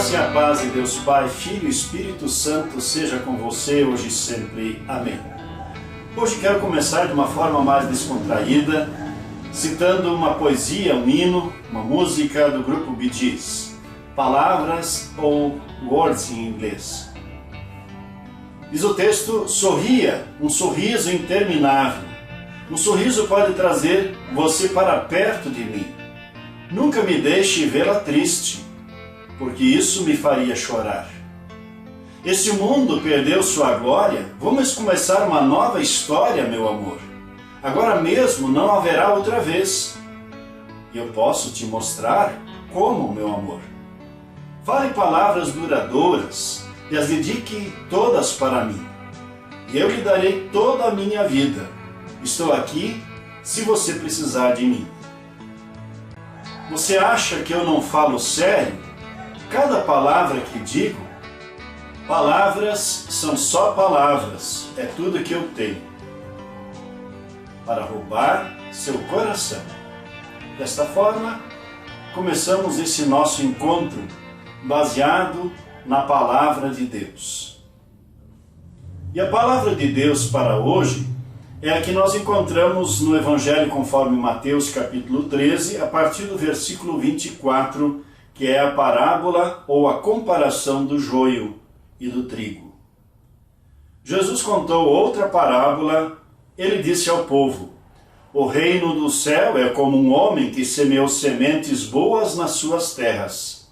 graça e a paz de Deus Pai, Filho e Espírito Santo seja com você hoje e sempre. Amém. Hoje quero começar de uma forma mais descontraída, citando uma poesia, um hino, uma música do grupo Bee Gees, Palavras ou Words em inglês. Diz o texto: sorria, um sorriso interminável. Um sorriso pode trazer você para perto de mim. Nunca me deixe vê-la triste, porque isso me faria chorar. Este mundo perdeu sua glória, vamos começar uma nova história, meu amor. Agora mesmo não haverá outra vez. E eu posso te mostrar como, meu amor. Fale palavras duradouras e as dedique todas para mim. E eu lhe darei toda a minha vida. Estou aqui se você precisar de mim. Você acha que eu não falo sério? Cada palavra que digo, palavras são só palavras, é tudo que eu tenho para roubar seu coração. Desta forma, começamos esse nosso encontro baseado na Palavra de Deus. E a Palavra de Deus para hoje é a que nós encontramos no Evangelho conforme Mateus capítulo 13, a partir do versículo 24, que é a parábola ou a comparação do joio e do trigo. Jesus contou outra parábola. Ele disse ao povo: o reino do céu é como um homem que semeou sementes boas nas suas terras.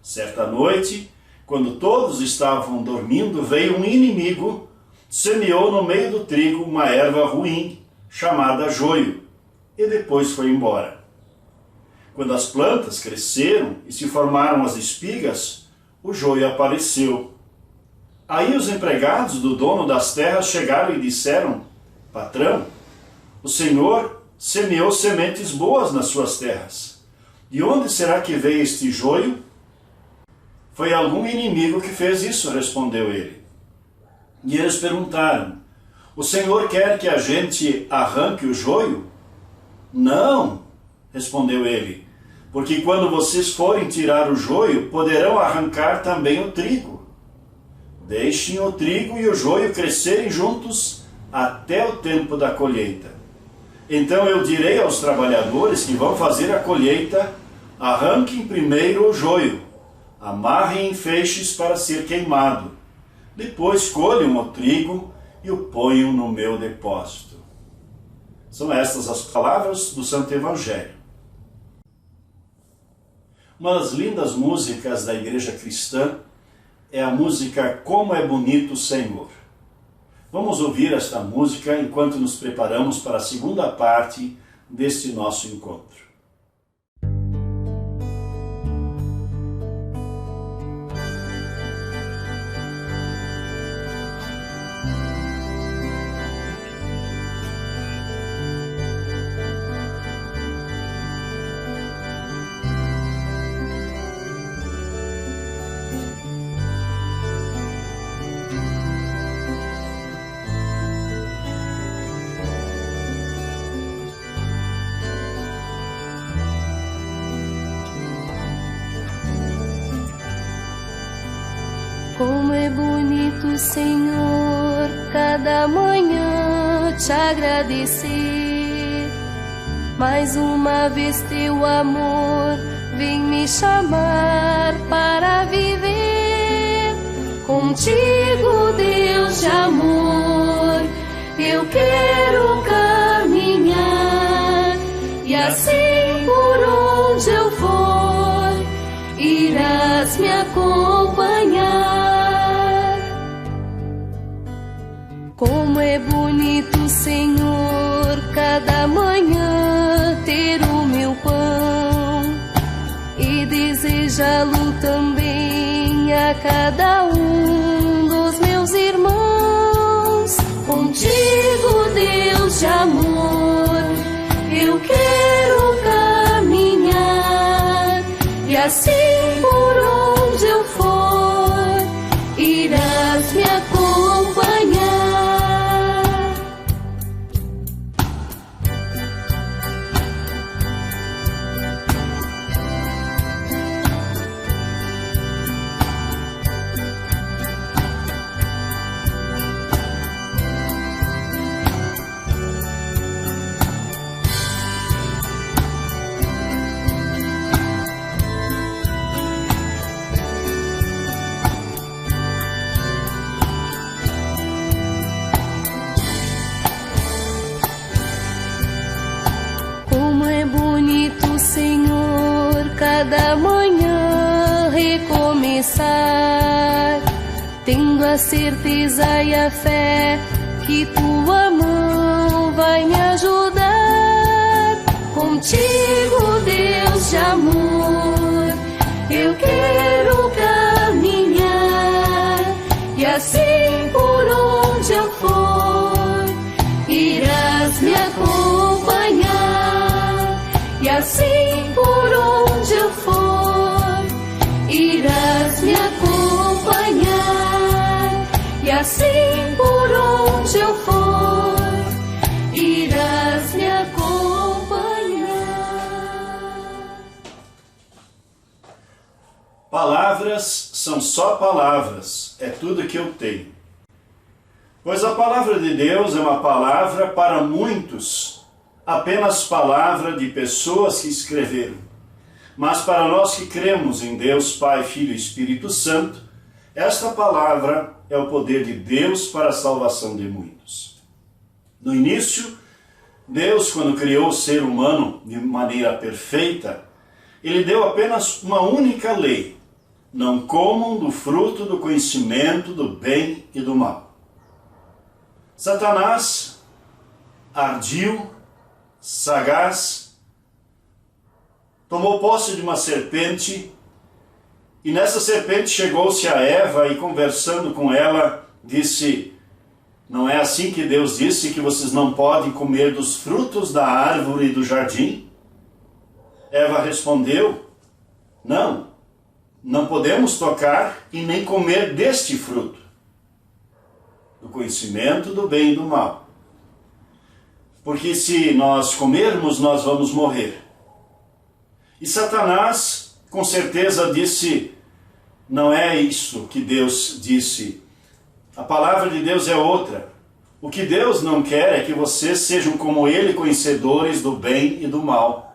Certa noite, quando todos estavam dormindo, veio um inimigo, semeou no meio do trigo uma erva ruim, chamada joio, e depois foi embora. Quando as plantas cresceram e se formaram as espigas, o joio apareceu. Aí os empregados do dono das terras chegaram e disseram: patrão, o Senhor semeou sementes boas nas suas terras. De onde será que veio este joio? Foi algum inimigo que fez isso, respondeu ele. E eles perguntaram: o Senhor quer que a gente arranque o joio? Não, respondeu ele, porque quando vocês forem tirar o joio, poderão arrancar também o trigo. Deixem o trigo e o joio crescerem juntos até o tempo da colheita. Então eu direi aos trabalhadores que vão fazer a colheita: arranquem primeiro o joio, amarrem em feixes para ser queimado. Depois colham o trigo e o ponham no meu depósito. São estas as palavras do Santo Evangelho. Uma das lindas músicas da igreja cristã é a música Como é Bonito o Senhor. Vamos ouvir esta música enquanto nos preparamos para a segunda parte deste nosso encontro. Como é bonito, Senhor, cada manhã te agradecer. Mais uma vez teu amor vem me chamar para viver. Contigo, Deus de amor, eu quero caminhar. E assim por onde eu for, irás me acompanhar. Como é bonito, Senhor, cada manhã ter o meu pão e desejá-lo também a cada um dos meus irmãos. Contigo, Deus de amor, eu quero caminhar. E assim por onde eu for, irás me acompanhar. recomeçar, tendo a certeza e a fé que tua mão vai me ajudar. Contigo, Deus de amor, eu quero caminhar, e assim por onde eu for, irás me acompanhar. E assim por onde eu for, irás me acompanhar. E assim por onde eu for, irás me acompanhar. Palavras são só palavras, é tudo que eu tenho. Pois a palavra de Deus é uma palavra para muitos, apenas palavra de pessoas que escreveram. Mas para nós que cremos em Deus, Pai, Filho e Espírito Santo, esta palavra é o poder de Deus para a salvação de muitos. No início, Deus, quando criou o ser humano de maneira perfeita, Ele deu apenas uma única lei: não comam do fruto do conhecimento do bem e do mal. Satanás, ardil, sagaz, tomou posse de uma serpente, e nessa serpente chegou-se a Eva e, conversando com ela, disse: não é assim que Deus disse que vocês não podem comer dos frutos da árvore do jardim? Eva respondeu: não podemos tocar e nem comer deste fruto, do conhecimento do bem e do mal. Porque se nós comermos, nós vamos morrer. E Satanás, com certeza, disse: não é isso que Deus disse. A palavra de Deus é outra. O que Deus não quer é que vocês sejam como Ele, conhecedores do bem e do mal.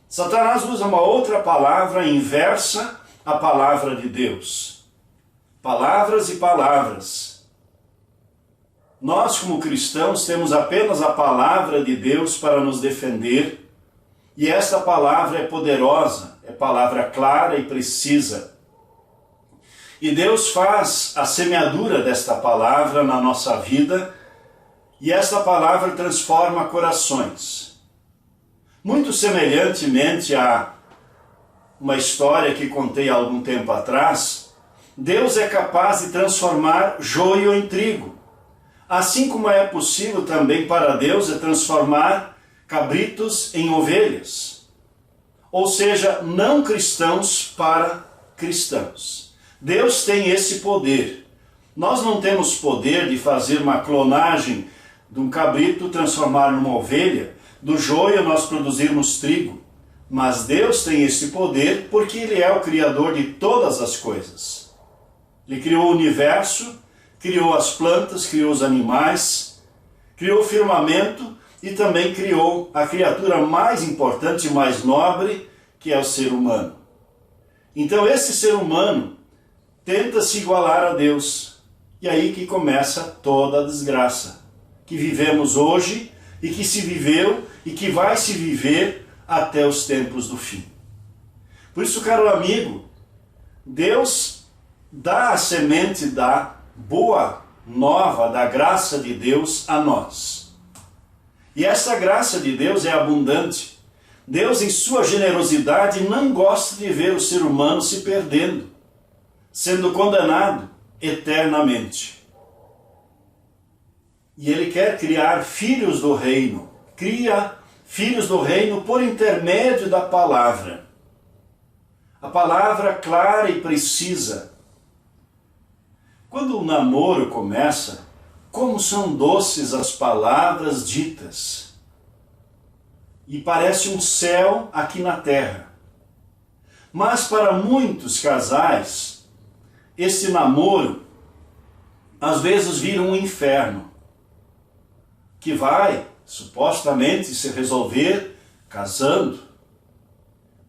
Satanás usa uma outra palavra inversa à palavra de Deus. Palavras e palavras. Nós, como cristãos, temos apenas a palavra de Deus para nos defender, e esta palavra é poderosa, é palavra clara e precisa. E Deus faz a semeadura desta palavra na nossa vida, e esta palavra transforma corações. Muito semelhantemente a uma história que contei há algum tempo atrás, Deus é capaz de transformar joio em trigo. Assim como é possível também para Deus transformar cabritos em ovelhas. Ou seja, não cristãos para cristãos. Deus tem esse poder. Nós não temos poder de fazer uma clonagem de um cabrito, transformar numa ovelha, do joio nós produzirmos trigo. Mas Deus tem esse poder porque Ele é o Criador de todas as coisas. Ele criou o universo, criou as plantas, criou os animais, criou o firmamento e também criou a criatura mais importante e mais nobre, que é o ser humano. Então esse ser humano tenta se igualar a Deus. E aí que começa toda a desgraça que vivemos hoje e que se viveu e que vai se viver até os tempos do fim. Por isso, caro amigo, Deus dá a semente da boa nova, da graça de Deus a nós. E essa graça de Deus é abundante. Deus, em sua generosidade, não gosta de ver o ser humano se perdendo, sendo condenado eternamente. E Ele quer criar filhos do reino. Cria filhos do reino por intermédio da palavra. A palavra clara e precisa. Quando o namoro começa, como são doces as palavras ditas. E parece um céu aqui na terra. Mas para muitos casais, esse namoro às vezes vira um inferno, que vai supostamente se resolver casando.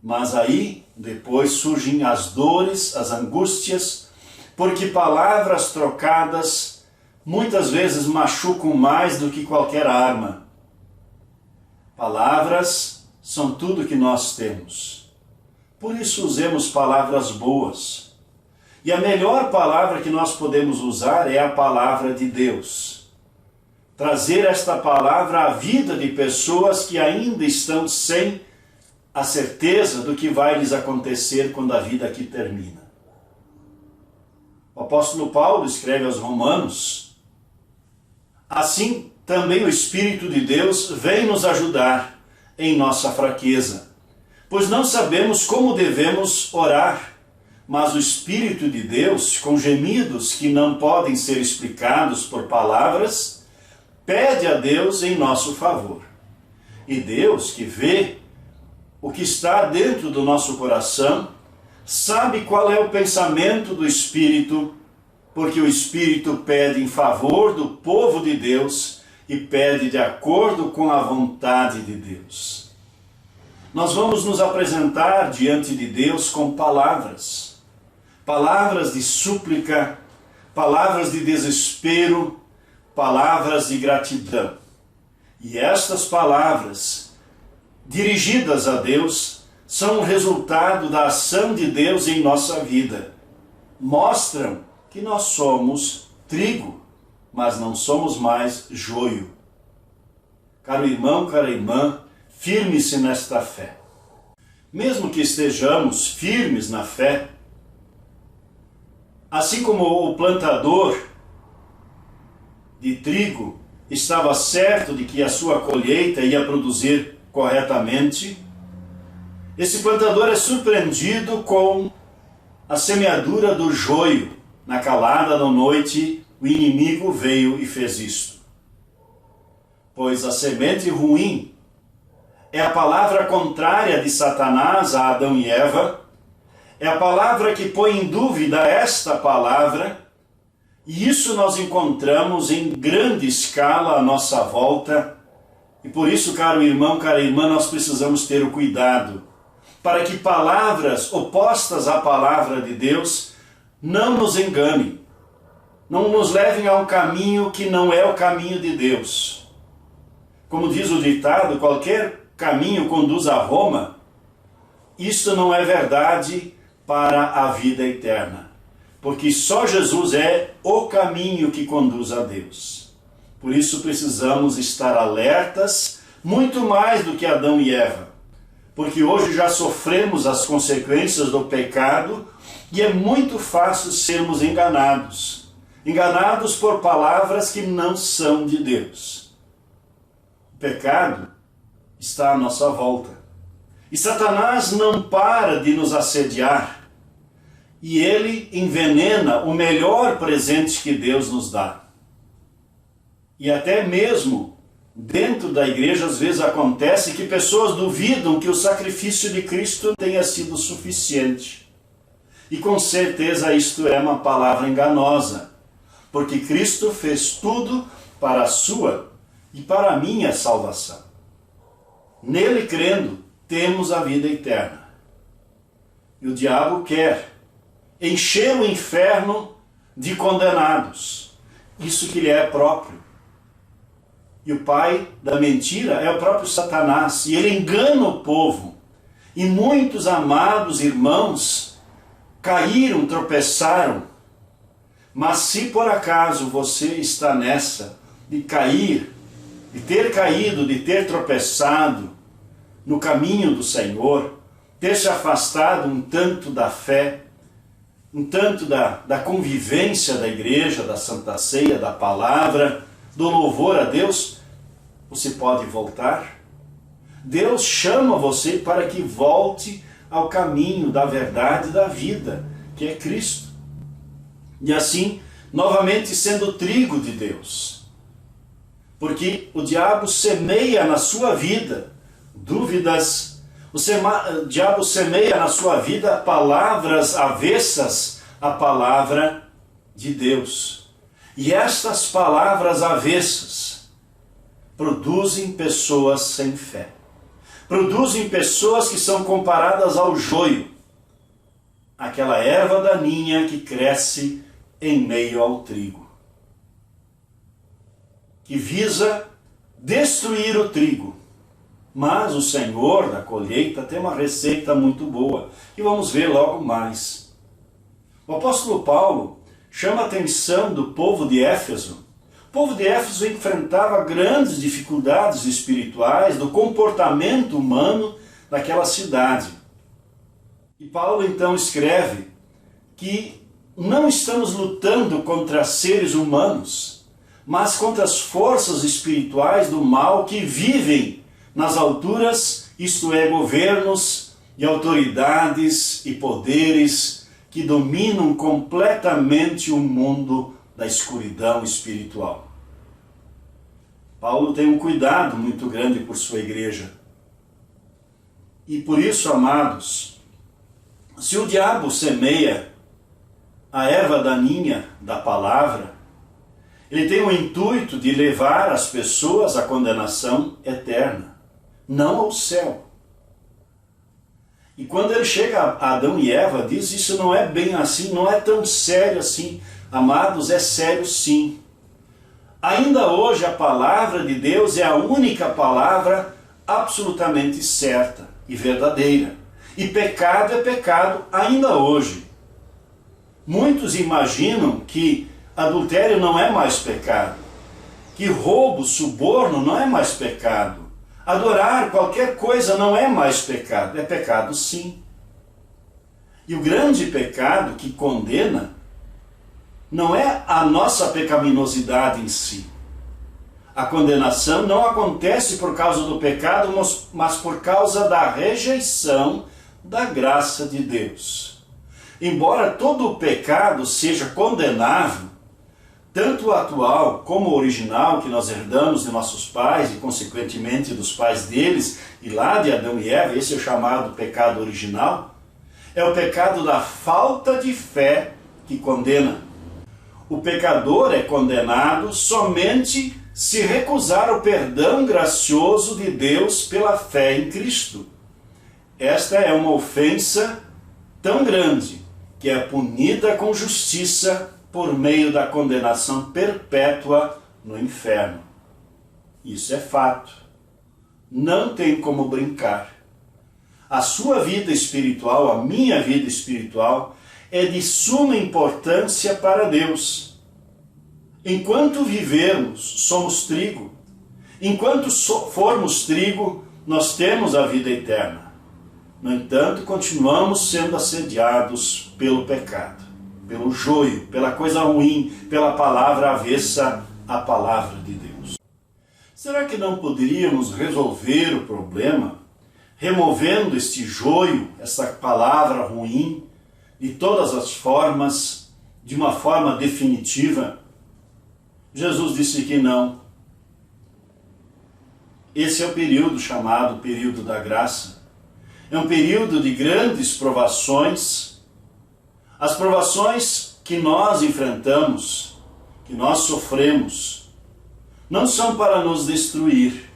Mas aí depois surgem as dores, as angústias, porque palavras trocadas muitas vezes machucam mais do que qualquer arma. Palavras são tudo que nós temos. Por isso usemos palavras boas. E a melhor palavra que nós podemos usar é a palavra de Deus. Trazer esta palavra à vida de pessoas que ainda estão sem a certeza do que vai lhes acontecer quando a vida aqui termina. O apóstolo Paulo escreve aos Romanos: assim também o Espírito de Deus vem nos ajudar em nossa fraqueza, pois não sabemos como devemos orar, mas o Espírito de Deus, com gemidos que não podem ser explicados por palavras, pede a Deus em nosso favor. E Deus, que vê o que está dentro do nosso coração, sabe qual é o pensamento do Espírito, porque o Espírito pede em favor do povo de Deus e pede de acordo com a vontade de Deus. Nós vamos nos apresentar diante de Deus com palavras. Palavras de súplica, palavras de desespero, palavras de gratidão. E estas palavras, dirigidas a Deus, são o resultado da ação de Deus em nossa vida. Mostram que nós somos trigo, mas não somos mais joio. Caro irmão, cara irmã, firme-se nesta fé. Mesmo que estejamos firmes na fé, assim como o plantador de trigo estava certo de que a sua colheita ia produzir corretamente, esse plantador é surpreendido com a semeadura do joio. Na calada da noite, o inimigo veio e fez isto. Pois a semente ruim é a palavra contrária de Satanás a Adão e Eva, é a palavra que põe em dúvida esta palavra, e isso nós encontramos em grande escala à nossa volta, e por isso, caro irmão, cara irmã, nós precisamos ter o cuidado, para que palavras opostas à palavra de Deus não nos enganem, não nos levem a um caminho que não é o caminho de Deus. Como diz o ditado, qualquer caminho conduz a Roma. Isso não é verdade para a vida eterna, porque só Jesus é o caminho que conduz a Deus. Por isso precisamos estar alertas, muito mais do que Adão e Eva, porque hoje já sofremos as consequências do pecado e é muito fácil sermos enganados, enganados por palavras que não são de Deus. O pecado está à nossa volta, e Satanás não para de nos assediar, e ele envenena o melhor presente que Deus nos dá. E até mesmo dentro da igreja, às vezes acontece que pessoas duvidam que o sacrifício de Cristo tenha sido suficiente. E com certeza isto é uma palavra enganosa, porque Cristo fez tudo para a sua e para a minha salvação. Nele crendo, temos a vida eterna. E o diabo quer encher o inferno de condenados. Isso que lhe é próprio. E o pai da mentira é o próprio Satanás. E ele engana o povo. E muitos amados irmãos caíram, tropeçaram. Mas se por acaso você está nessa de cair, de ter caído, de ter tropeçado no caminho do Senhor, ter se afastado um tanto da fé, um tanto da convivência da igreja, da Santa Ceia, da palavra, do louvor a Deus, você pode voltar. Deus chama você para que volte ao caminho da verdade e da vida, que é Cristo. E assim, novamente sendo trigo de Deus. Porque o diabo semeia na sua vida dúvidas, o diabo semeia na sua vida palavras avessas à palavra de Deus. E estas palavras avessas produzem pessoas sem fé. Produzem pessoas que são comparadas ao joio, aquela erva daninha que cresce em meio ao trigo, que visa destruir o trigo. Mas o Senhor da colheita tem uma receita muito boa, e vamos ver logo mais. O apóstolo Paulo chama a atenção do povo de Éfeso. O povo de Éfeso enfrentava grandes dificuldades espirituais do comportamento humano daquela cidade. E Paulo então escreve que não estamos lutando contra seres humanos, mas contra as forças espirituais do mal que vivem nas alturas, isto é, governos e autoridades e poderes que dominam completamente o mundo da escuridão espiritual. Paulo tem um cuidado muito grande por sua igreja. E por isso, amados, se o diabo semeia a erva daninha da palavra, ele tem o intuito de levar as pessoas à condenação eterna, não ao céu. E quando ele chega a Adão e Eva, diz: isso não é bem assim, não é tão sério assim. Amados, é sério sim. Ainda hoje a palavra de Deus é a única palavra absolutamente certa e verdadeira. E pecado é pecado ainda hoje. Muitos imaginam que adultério não é mais pecado, que roubo, suborno não é mais pecado, adorar qualquer coisa não é mais pecado. É pecado sim. E o grande pecado que condena não é a nossa pecaminosidade em si. A condenação não acontece por causa do pecado, mas por causa da rejeição da graça de Deus. Embora todo o pecado seja condenável, tanto o atual como o original que nós herdamos de nossos pais e consequentemente dos pais deles, e lá de Adão e Eva, esse é o chamado pecado original, é o pecado da falta de fé que condena. O pecador é condenado somente se recusar o perdão gracioso de Deus pela fé em Cristo. Esta é uma ofensa tão grande que é punida com justiça por meio da condenação perpétua no inferno. Isso é fato. Não tem como brincar. A sua vida espiritual, a minha vida espiritual, é de suma importância para Deus. Enquanto vivermos, somos trigo. Enquanto formos trigo, nós temos a vida eterna. No entanto, continuamos sendo assediados pelo pecado, pelo joio, pela coisa ruim, pela palavra avessa à palavra de Deus. Será que não poderíamos resolver o problema removendo este joio, essa palavra ruim, de todas as formas, de uma forma definitiva? Jesus disse que não. Esse é o período chamado período da graça. É um período de grandes provações. As provações que nós enfrentamos, que nós sofremos, não são para nos destruir,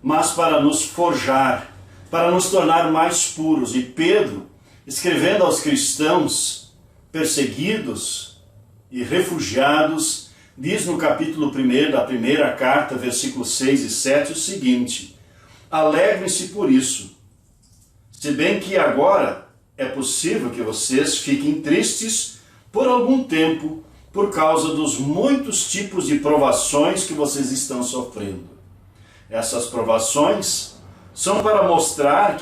mas para nos forjar, para nos tornar mais puros. E Pedro, escrevendo aos cristãos perseguidos e refugiados, diz no capítulo 1 da primeira carta, versículos 6 e 7, o seguinte: alegrem-se por isso, se bem que agora é possível que vocês fiquem tristes por algum tempo, por causa dos muitos tipos de provações que vocês estão sofrendo. Essas provações são para mostrar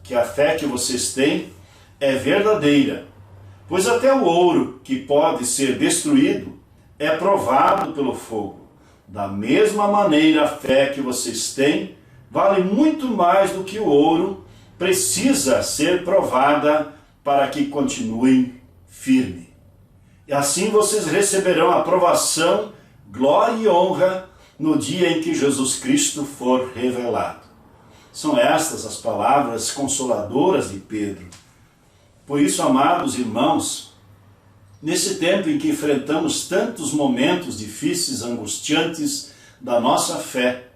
que a fé que vocês têm é verdadeira, pois até o ouro que pode ser destruído é provado pelo fogo. Da mesma maneira, a fé que vocês têm vale muito mais do que o ouro, precisa ser provada para que continuem firme. E assim vocês receberão aprovação, glória e honra no dia em que Jesus Cristo for revelado. São estas as palavras consoladoras de Pedro. Por isso, amados irmãos, nesse tempo em que enfrentamos tantos momentos difíceis, angustiantes da nossa fé,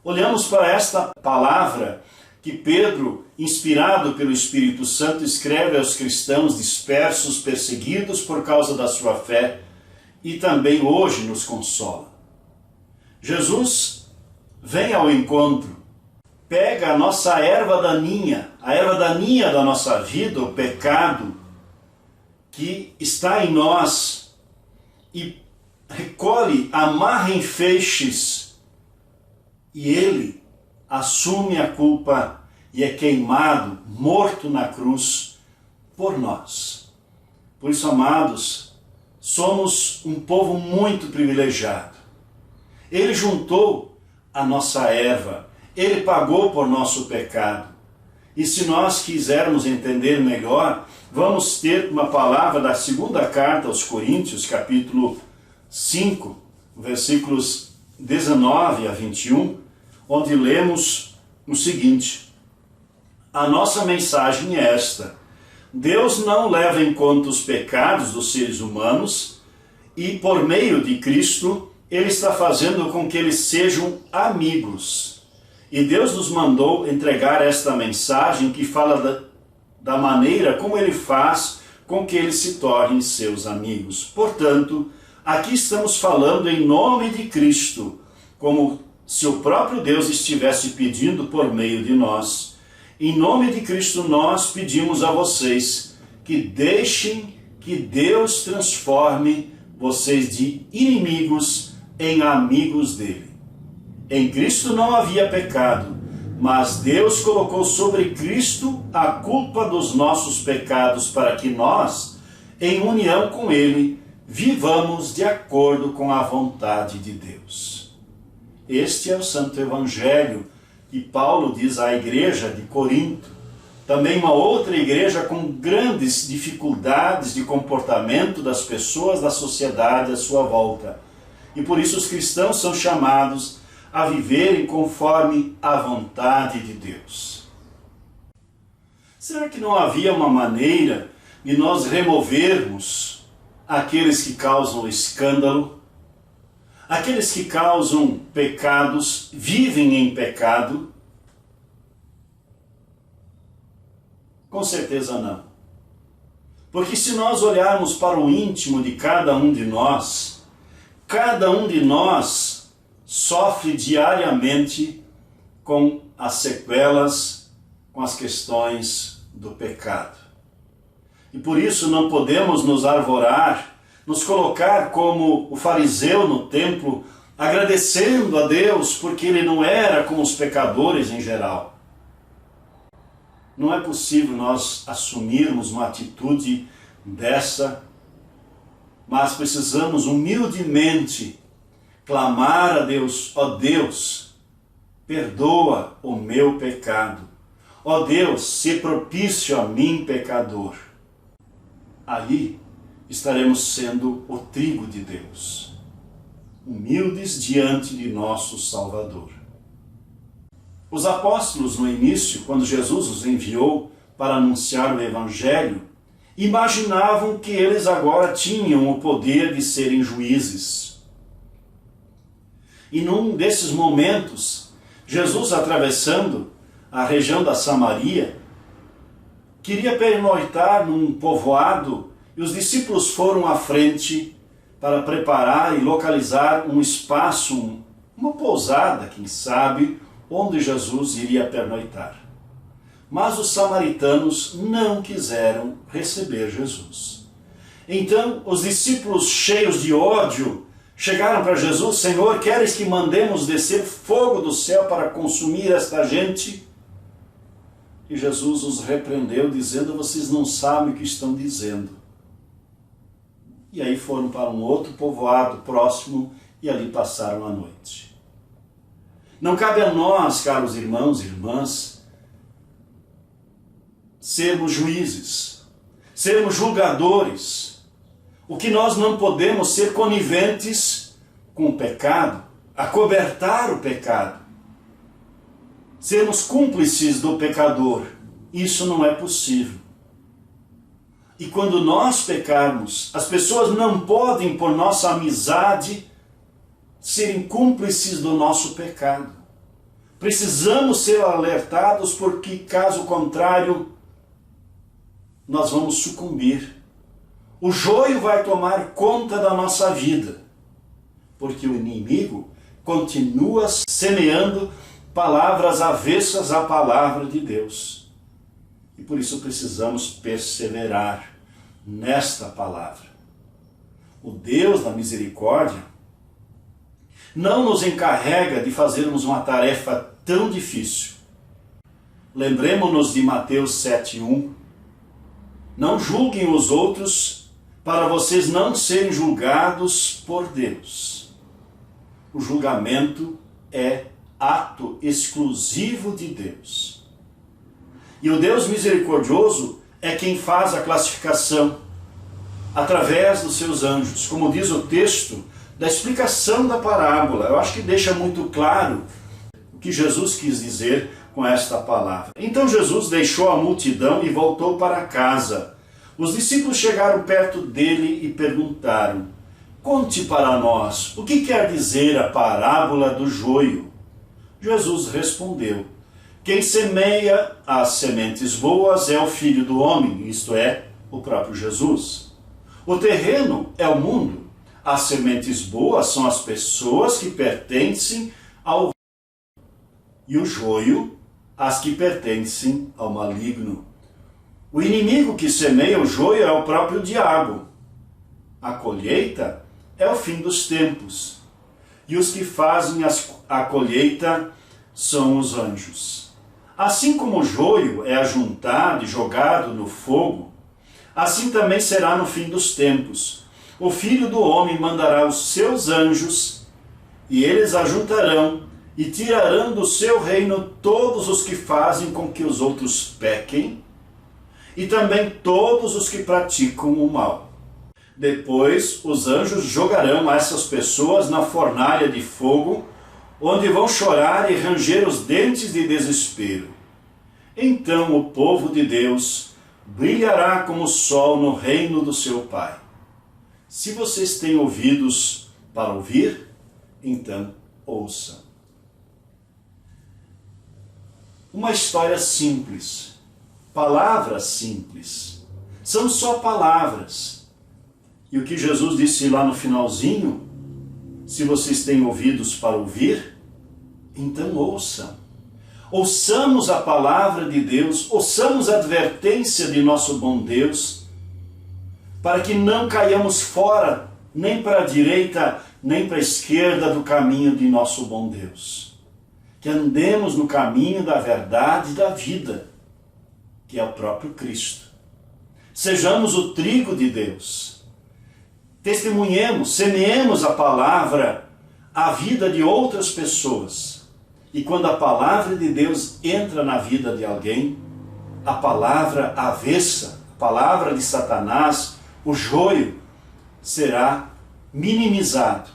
olhamos para esta palavra que Pedro, inspirado pelo Espírito Santo, escreve aos cristãos dispersos, perseguidos por causa da sua fé, e também hoje nos consola. Jesus vem ao encontro, pega a nossa erva daninha, a erva daninha da nossa vida, o pecado, que está em nós e recolhe, amarra em feixes, e ele assume a culpa e é queimado, morto na cruz por nós. Por isso, amados, somos um povo muito privilegiado. Ele juntou a nossa erva, ele pagou por nosso pecado. E se nós quisermos entender melhor, vamos ter uma palavra da segunda carta aos Coríntios, capítulo 5, versículos 19 a 21, onde lemos o seguinte: a nossa mensagem é esta: Deus não leva em conta os pecados dos seres humanos e, por meio de Cristo, Ele está fazendo com que eles sejam amigos. E Deus nos mandou entregar esta mensagem que fala da maneira como Ele faz com que eles se tornem seus amigos. Portanto, aqui estamos falando em nome de Cristo, como se o próprio Deus estivesse pedindo por meio de nós. Em nome de Cristo nós pedimos a vocês que deixem que Deus transforme vocês de inimigos em amigos dele. Em Cristo não havia pecado, mas Deus colocou sobre Cristo a culpa dos nossos pecados para que nós, em união com ele, vivamos de acordo com a vontade de Deus. Este é o Santo Evangelho que Paulo diz à igreja de Corinto, também uma outra igreja com grandes dificuldades de comportamento das pessoas da sociedade à sua volta. E por isso os cristãos são chamados a viverem conforme a vontade de Deus. Será que não havia uma maneira de nós removermos aqueles que causam escândalo? Aqueles que causam pecados, vivem em pecado? Com certeza não. Porque se nós olharmos para o íntimo de cada um de nós sofre diariamente com as sequelas, com as questões do pecado. E por isso não podemos nos arvorar, nos colocar como o fariseu no templo, agradecendo a Deus porque ele não era como os pecadores em geral. Não é possível nós assumirmos uma atitude dessa, mas precisamos humildemente clamar a Deus: ó Deus, perdoa o meu pecado. Ó Deus, se propício a mim, pecador. Aí estaremos sendo o trigo de Deus, humildes diante de nosso Salvador. Os apóstolos, no início, quando Jesus os enviou para anunciar o Evangelho, imaginavam que eles agora tinham o poder de serem juízes. E num desses momentos, Jesus, atravessando a região da Samaria, queria pernoitar num povoado, e os discípulos foram à frente para preparar e localizar um espaço, uma pousada, quem sabe, onde Jesus iria pernoitar. Mas os samaritanos não quiseram receber Jesus. Então, os discípulos, cheios de ódio, chegaram para Jesus: Senhor, queres que mandemos descer fogo do céu para consumir esta gente? E Jesus os repreendeu, dizendo: vocês não sabem o que estão dizendo. E aí foram para um outro povoado próximo e ali passaram a noite. Não cabe a nós, caros irmãos e irmãs, sermos juízes, sermos julgadores. O que nós não podemos ser coniventes com o pecado, acobertar o pecado, sermos cúmplices do pecador. Isso não é possível. E quando nós pecarmos, as pessoas não podem, por nossa amizade, serem cúmplices do nosso pecado. Precisamos ser alertados, porque caso contrário, nós vamos sucumbir. O joio vai tomar conta da nossa vida, porque o inimigo continua semeando palavras avessas à palavra de Deus. E por isso precisamos perseverar, nesta palavra. O Deus da misericórdia não nos encarrega de fazermos uma tarefa tão difícil. Lembremos-nos de Mateus 7:1. Não julguem os outros para vocês não serem julgados por Deus. O julgamento é ato exclusivo de Deus. E o Deus misericordioso é quem faz a classificação através dos seus anjos, como diz o texto da explicação da parábola. Eu acho que deixa muito claro o que Jesus quis dizer com esta palavra. Então Jesus deixou a multidão e voltou para casa. Os discípulos chegaram perto dele e perguntaram: conte para nós, o que quer dizer a parábola do joio? Jesus respondeu: quem semeia as sementes boas é o Filho do Homem, isto é, o próprio Jesus. O terreno é o mundo. As sementes boas são as pessoas que pertencem ao e o joio, as que pertencem ao maligno. O inimigo que semeia o joio é o próprio diabo. A colheita é o fim dos tempos. E os que fazem a colheita são os anjos. Assim como o joio é ajuntado e jogado no fogo, assim também será no fim dos tempos. O Filho do Homem mandará os seus anjos, e eles ajuntarão e tirarão do seu reino todos os que fazem com que os outros pequem, e também todos os que praticam o mal. Depois os anjos jogarão essas pessoas na fornalha de fogo, onde vão chorar e ranger os dentes de desespero. Então o povo de Deus brilhará como o sol no reino do seu Pai. Se vocês têm ouvidos para ouvir, então ouçam. Uma história simples, palavras simples, são só palavras. E o que Jesus disse lá no finalzinho: se vocês têm ouvidos para ouvir, então ouçam. Ouçamos a palavra de Deus, ouçamos a advertência de nosso bom Deus, para que não caiamos fora, nem para a direita, nem para a esquerda do caminho de nosso bom Deus. Que andemos no caminho da verdade e da vida, que é o próprio Cristo. Sejamos o trigo de Deus. Testemunhemos, semeemos a palavra, a vida de outras pessoas. E quando a palavra de Deus entra na vida de alguém, a palavra avessa, a palavra de Satanás, o joio, será minimizado.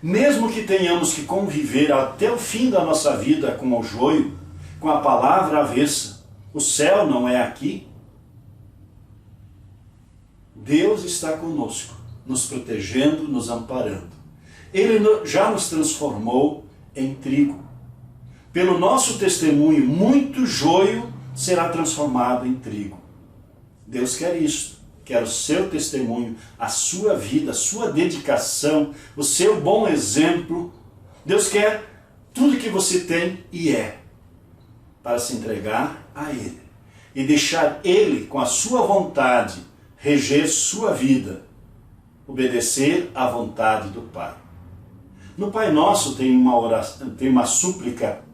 Mesmo que tenhamos que conviver até o fim da nossa vida com o joio, com a palavra avessa, o céu não é aqui. Deus está conosco, nos protegendo, nos amparando. Ele já nos transformou em trigo. Pelo nosso testemunho, muito joio será transformado em trigo. Deus quer isto, quer o seu testemunho, a sua vida, a sua dedicação, o seu bom exemplo. Deus quer tudo que você tem e é, para se entregar a Ele e deixar Ele, com a sua vontade, reger sua vida, obedecer à vontade do Pai. No Pai Nosso tem uma oração, tem uma súplica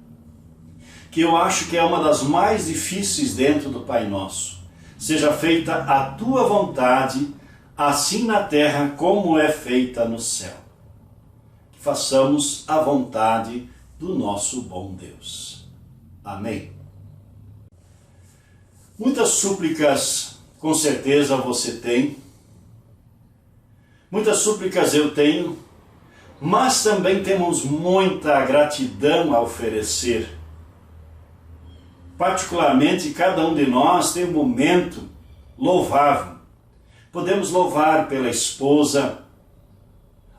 que eu acho que é uma das mais difíceis dentro do Pai Nosso. Seja feita a tua vontade, assim na terra como é feita no céu. Que façamos a vontade do nosso bom Deus. Amém. Muitas súplicas, com certeza você tem. Muitas súplicas eu tenho, mas também temos muita gratidão a oferecer. Particularmente, cada um de nós tem um momento louvável. Podemos louvar pela esposa.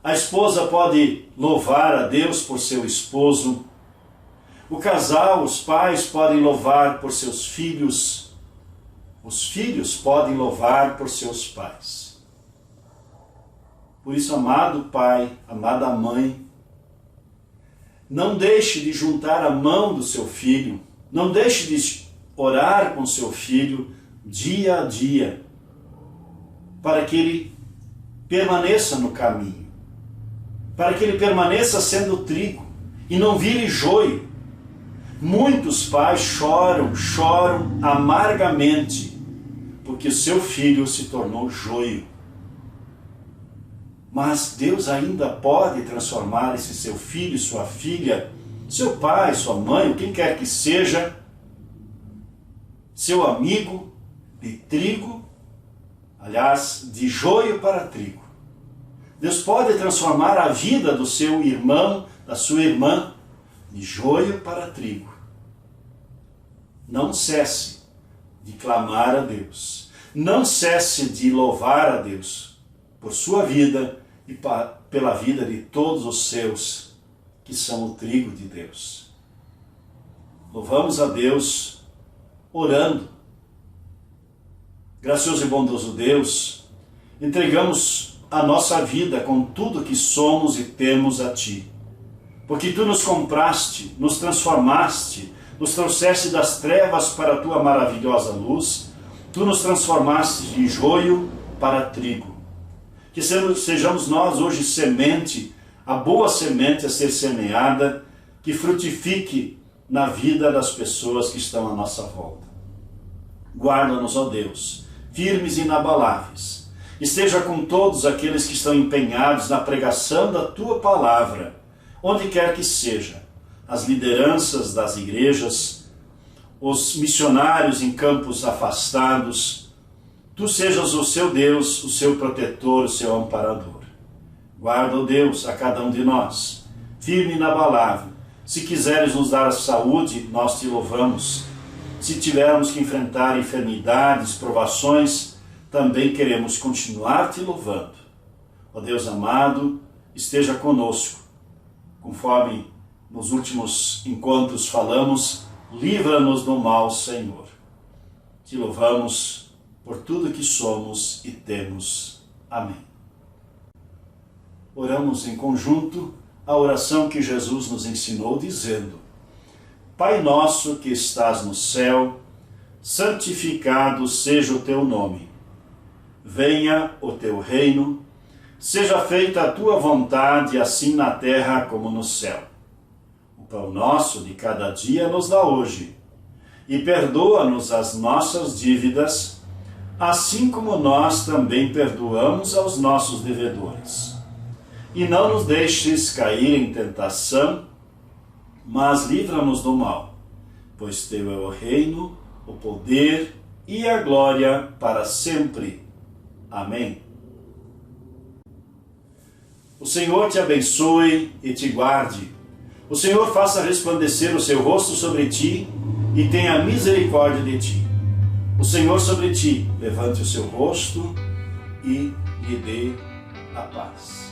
A esposa pode louvar a Deus por seu esposo. O casal, os pais podem louvar por seus filhos. Os filhos podem louvar por seus pais. Por isso, amado pai, amada mãe, não deixe de juntar a mão do seu filho. Não deixe de orar com seu filho dia a dia. para que ele permaneça no caminho, para que ele permaneça sendo trigo e não vire joio. Muitos pais choram amargamente, porque seu filho se tornou joio. Mas Deus ainda pode transformar esse seu filho, sua filha, seu pai, sua mãe, quem quer que seja, seu amigo, de trigo, aliás, de joio para trigo. Deus pode transformar a vida do seu irmão, da sua irmã, de joio para trigo. Não cesse de clamar a Deus. Não cesse de louvar a Deus por sua vida e pela vida de todos os seus que são o trigo de Deus. Louvamos a Deus orando. Gracioso e bondoso Deus, entregamos a nossa vida com tudo que somos e temos a Ti. Porque Tu nos compraste, nos transformaste, nos trouxeste das trevas para a Tua maravilhosa luz. Tu nos transformaste de joio para trigo. Que sejamos nós hoje semente, a boa semente a ser semeada, que frutifique na vida das pessoas que estão à nossa volta. Guarda-nos, ó Deus, firmes e inabaláveis. Esteja com todos aqueles que estão empenhados na pregação da Tua palavra, onde quer que seja, as lideranças das igrejas, os missionários em campos afastados. Tu sejas o seu Deus, o seu protetor, o seu amparador. Guarda, ó Deus, a cada um de nós, firme e inabalável. Se quiseres nos dar a saúde, nós Te louvamos. Se tivermos que enfrentar enfermidades, provações, também queremos continuar Te louvando. Ó Deus amado, esteja conosco. Conforme nos últimos encontros falamos, livra-nos do mal, Senhor. Te louvamos por tudo que somos e temos. Amém. Oramos em conjunto a oração que Jesus nos ensinou, dizendo: Pai nosso que estás no céu, santificado seja o Teu nome. Venha o Teu reino, seja feita a Tua vontade, assim na terra como no céu. O pão nosso de cada dia nos dá hoje, e perdoa-nos as nossas dívidas, assim como nós também perdoamos aos nossos devedores. E não nos deixes cair em tentação, mas livra-nos do mal, pois Teu é o reino, o poder e a glória para sempre. Amém. O Senhor te abençoe e te guarde. O Senhor faça resplandecer o seu rosto sobre ti e tenha misericórdia de ti. O Senhor sobre ti levante o seu rosto e lhe dê a paz.